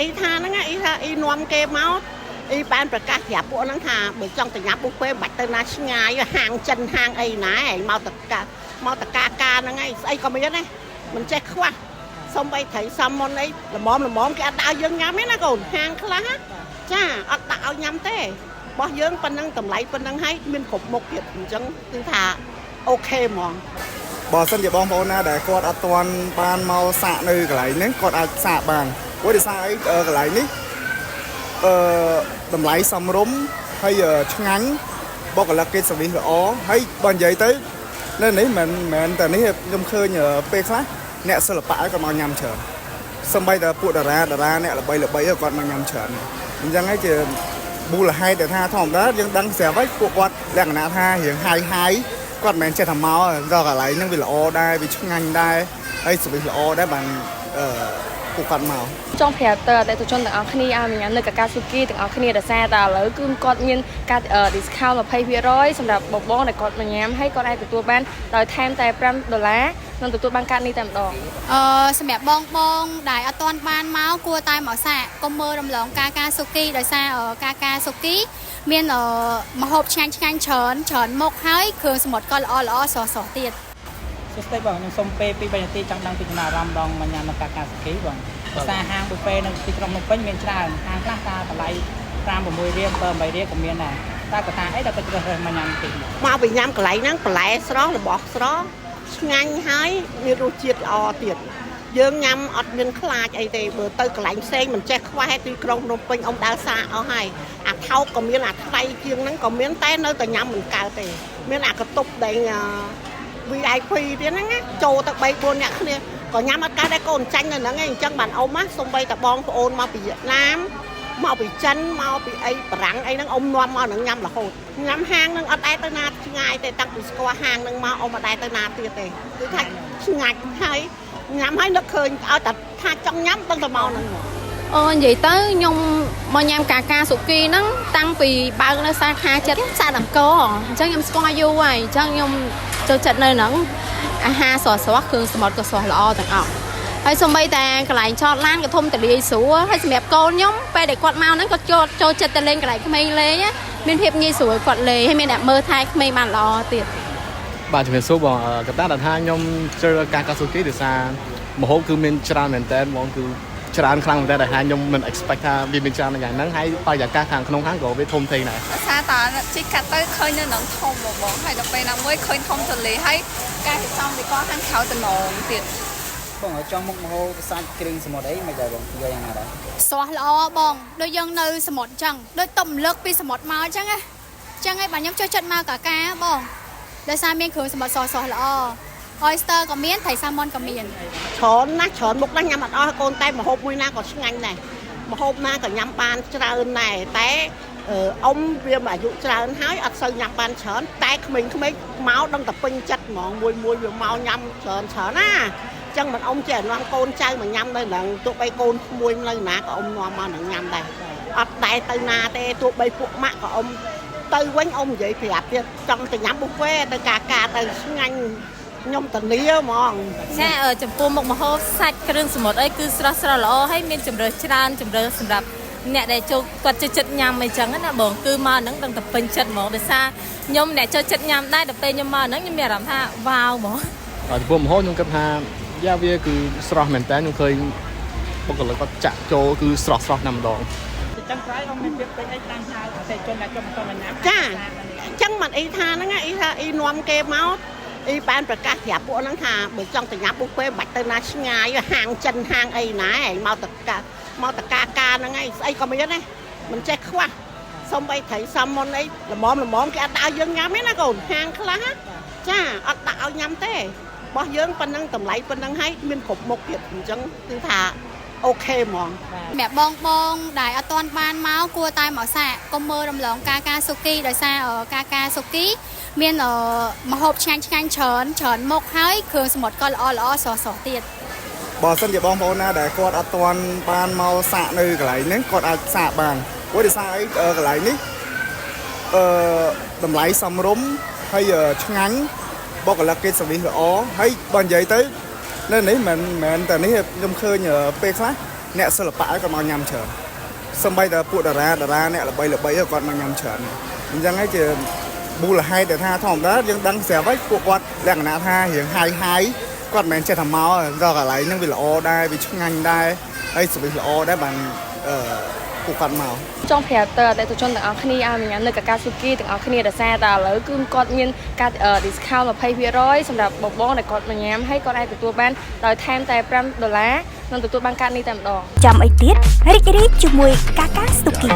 អីថាហ្នឹងអីថាអីនាំគេមកអីបានប្រកាសប្រាប់ពួកហ្នឹងថាបើចង់ទៅញ៉ាំបុហ្វេមិនបាច់ទៅណាឆ្ងាយហាងចិនហាងអីណាឯងមកតកាការហ្នឹងឯងស្អីក៏មានដែរមិនចេះខ្វះសំបីត្រីសាម៉ុនអីល្មមគេអត់ដាក់ឲ្យយើងញ៉ាំទេណាកូនហាងខ្លះចាអត់ដាក់ឲ្យញ៉ាំទេរបស់យើងប៉ុណ្ណឹងតម្លៃប៉ុណ្ណឹងហើយមានគ្រប់មុខទៀតអញ្ចឹងគឺថាអូខេហ្មងបើសិនជាបងប្អូនណាដែលគាត់អត់ទាន់បានមកសាកនៅកន្លែងហ្នឹងគាត់អាចសាកបានព្រោះដោយសារអីកន្លែងនេះតម្លៃសមរម្យហើយឆ្ងាញ់បុគ្គលិកគេសវិសល្អហើយបើនិយាយទៅនៅនេះមិនមែនតែនេះខ្ញុំឃើញពេលខ្លះអ្នកសិល្បៈគាត់មកញ៉ាំច្រើនសម្បីតែពួកតារាអ្នកល្បីគាត់មកញ៉ាំច្រើនអញ្ចឹងហើយជាមូលហេតុដែលថាធម្មតាយើងដឹងស្រាប់ហើយពួកគាត់លក្ខណៈថារៀងហាយគាត់មិនមែនចេះតែមកដល់កន្លែងហ្នឹងវាល្អដែរវាឆ្ងាញ់ដែរហើយសវិសល្អដែរបានពួកគាត់មកចង់ប្រាប់ទៅអតិថិជនទាំងអស់គ្នាឲ្យញ៉ាំនៅកាកាស៊ូគីទាំងអស់គ្នាដោយសារតែឥឡូវគឺគាត់មានការ discount 20% សម្រាប់បងដែលគាត់មកញ៉ាំហើយគាត់អាចទទួលបានដោយថែមតែ$5នឹងទទួលបានកាតនេះតែម្ដងសម្រាប់បងដែលអត់ទាន់បានមកគួរតែមកសាកកុំមើលរំលងកាកាស៊ូគីដោយសារកាកាស៊ូគីមានម្ហូបឆ្ងាញ់ច្រើនមុខហើយគ្រឿងសមុទ្រក៏ល្អស្រស់ទៀតសួស្តីបងខ្ញុំសូមពេល2-3នាទីចង់ដឹងពីចំណារអារម្មណ៍បងមកញ៉ាំនៅកាកាស៊ូគីបងភាសាហាងបុហ្វេនៅទីក្រុងភ្នំពេញមានច្រើនហាងខ្លះការតម្លៃ5-6រៀល7-8រៀលក៏មានដែរតែគាត់ថាអីដល់គាត់ជ្រើសរើសមកញ៉ាំទីមកពីញ៉ាំកន្លែងហ្នឹងបន្លែស្រស់របស់ស្រស់ឆ្ងាញ់ហើយមានរសជាតិល្អទៀតយើងញ៉ាំអត់មានខ្លាចអីទេបើទៅកន្លែងផ្សេងមិនចេះខ្វះទីក្រុងភ្នំពេញអ៊ំដើរសាកអស់ហើយអាថោកក៏មានអាថ្លៃជាងហ្នឹងក៏មានតែនៅតែញ៉ាំមិនកើតទេមានអាកតុបដែលVIP ទៀតហ្នឹងណាចូលទៅ3-4នាក់គ្នាក៏ញ៉ាំអត់កើតដែរកូនចាញ់នៅហ្នឹងឯងអញ្ចឹងបានអ៊ំណាសូម្បីតែបងប្អូនមកពីវៀតណាមមកពីចិនមកពីអីបារាំងអីហ្នឹងអ៊ំនាំមកហ្នឹងញ៉ាំរហូតញ៉ាំហាងហ្នឹងអត់ដែរទៅណាឆ្ងាយទេតាំងពីស្គាល់ហាងហ្នឹងមកអ៊ំអត់ដែរទៅណាទៀតទេគឺថាឆ្ងាញ់ហើយញ៉ាំហើយនឹកឃើញឲ្យតែថាចង់ញ៉ាំដឹងតែមកហ្នឹងនិយាយទៅខ្ញុំមកញ៉ាំកាកាស៊ូគីហ្នឹងតាំងពីបើកនៅសាខាចិត្តផ្សារតម្កអញ្ចឹងខ្ញុំស្គាល់យូរហើយអញ្ចឹងខ្ញុំចូលចិត្តនៅហ្នឹងអាហារស្រស់គ្រឿងសមុទ្រក៏ស្រស់ល្អទាំងអស់ហើយសូម្បីតែកន្លែងចតឡានក៏ធំទលាយស្រួលហើយសម្រាប់កូនខ្ញុំពេលដែលគាត់មកហ្នឹងគាត់ចូលចិត្តទៅលេងកន្លែងក្មេងលេងមានភាពងាយស្រួលគាត់លេងហើយមានអ្នកមើលថែក្មេងបានល្អទៀតបាទជំរាបសួរបងកតាថាខ្ញុំជ្រើសរើសកាកាស៊ូគីដោយសារម្ហូបគឺមានច្រើនមែនតើបងគឺច្រើនខ្លាំងមែនតើដែលខ្ញុំមិន expect ថាវាមានច្រើនយ៉ាងហ្នឹងហើយបរិយាកាសខាងក្នុងហាងក៏វាធំធេងដែរដោយសារតែជីកាត់ទៅឃើញនៅនឹងធំបងហើយដល់ពេលណាមួយឃើញធំទលេហើយការគេសំវាក៏ខាងក្រៅតំណងទៀតបងឲ្យចង់មុខម្ហូបសាច់គ្រឿងសមុទ្រអីមិនដែរបងនិយាយយ៉ាងណាដែរស្រស់ល្អបងដូចយើងនៅសមុទ្រអញ្ចឹងដូចតុំលើកពីសមុទ្រមកអញ្ចឹងណាអញ្ចឹងហើយបាទខ្ញុំចូលចិត្តមកកាកាបងដោយសារមានគ្រឿងសមុទ្រស្រស់ល្អoyster ក៏មានត្រីសាម៉ុនក៏មានច្រើនមុខណាស់ញ៉ាំអត់អស់កូនតែម្ហូបមួយណាក៏ឆ្ងាញ់ដែរម្ហូបណាក៏ញ៉ាំបានច្រើនដែរតែអ៊ំវាអាយុច្រើនហើយអត់សូវញ៉ាំបានច្រើនតែក្មេងៗមកដឹងតែពេញចិត្តហ្មងមួយវាមកញ៉ាំច្រើនណាអញ្ចឹងមិនអ៊ំចេះនាំកូនចៅមកញ៉ាំនៅហ្នឹងទោះបីកូនក្មួយនៅណាក៏អ៊ំនាំមកនឹងញ៉ាំដែរអត់ដែរទៅណាទេទោះបីពួកម៉ាក់ក៏អ៊ំទៅវិញអ៊ំនិយាយប្រាប់ទៀតចង់ទៅញ៉ាំបុហ្វេទៅកាទៅឆ្ងាញ់ខ្ញុំតនីហ្មងចាចំពោះមុខម្ហូបសាច់គ្រឿងសមុទ្រអីគឺស្រស់ល្អហើយមានជម្រើសច្រើនជម្រើសសម្រាប់អ្នកដែលចូលគាត់ចូលចិត្តញ៉ាំអីចឹងណាបងគឺមកហ្នឹងដឹងតែពេញចិត្តហ្មងដោយសារខ្ញុំអ្នកចូលចិត្តញ៉ាំដែរដល់ពេលខ្ញុំមកហ្នឹងខ្ញុំមានអារម្មណ៍ថាវ៉ាវហ្មងចំពោះម្ហូបខ្ញុំគិតថាយ៉ាវាគឺស្រស់មែនតើខ្ញុំឃើញបុគ្គលិកគាត់ចាក់ចូលគឺស្រស់តែម្ដងអញ្ចឹងក្រោយអ៊ំមានពាក្យពេចន៍អីតាមហៅអតិថិជនដែលចង់ទៅញ៉ាំចាអញ្ចឹងមិនអីថាហ្នឹងអីថាអីនាំគេមកអីបានប្រកាសប្រាប់ពួកហ្នឹងថាបើចង់ទៅញ៉ាំបុហ្វេមិនបាច់ទៅណាឆ្ងាយហាងចិនហាងអីណាឯងមកតកាហ្នឹងឯងស្អីក៏មានដែរមិនចេះខ្វះសំបីត្រីសាម៉ុនអីល្មមគេអត់ដាក់ឲ្យយើងញ៉ាំទេណាកូនហាងខ្លះចាអត់ដាក់ឲ្យញ៉ាំទេរបស់យើងប៉ុណ្ណឹងតម្លៃប៉ុណ្ណឹងហើយមានគ្រប់មុខទៀតអញ្ចឹងគឺថាអូខេហ្មងសម្រាប់បងដែលអត់ទាន់បានមកគួរតែមកសាកកុំមើលរំលងកាកាស៊ូគីដោយសារកាកាស៊ូគីមានម្ហូបឆ្ងាញ់ច្រើនមុខហើយគ្រឿងសមុទ្រក៏ល្អស្រស់ទៀតបើសិនជាបងប្អូនណាដែលគាត់អត់ទាន់បានមកសាកនៅកន្លែងហ្នឹងគាត់អាចសាកបានព្រោះដោយសារអីកន្លែងនេះតម្លៃសមរម្យហើយឆ្ងាញ់បុគ្គលិកគេសវិសល្អហើយបើនិយាយទៅនៅនេះមិនមែនតែនេះខ្ញុំឃើញពេលខ្លះ អ្នកសិល្បៈក៏មកញ៉ាំច្រើនសំបីតែពួកតារាអ្នកល្បីគាត់មកញ៉ាំច្រើនអញ្ចឹងហើយជាមូលហេតុដែលថាធម្មតាយើងដឹងស្រាប់ហើយពួកគាត់លក្ខណៈថារៀងហាយគាត់មិនមែនចេះតែមកដល់កន្លែងហ្នឹងវាល្អដែរវាឆ្ងាញ់ដែរហើយservice ល្អដែរបានពួកគាត់មកចង់ប្រាប់ទៅអតិថិជនទាំងអស់គ្នាឲ្យញ៉ាំនៅកាកាស៊ូគីទាំងអស់គ្នាដោយសារតែឥឡូវគឺគាត់មានការ discount 20% សម្រាប់បងដែលគាត់មកញ៉ាំហើយគាត់អាចទទួលបានដោយថែមតែ$5និងទទួលបានកាតនេះតែម្ដងចាំអីទៀតរីករាយជាមួយកាកាស៊ូគី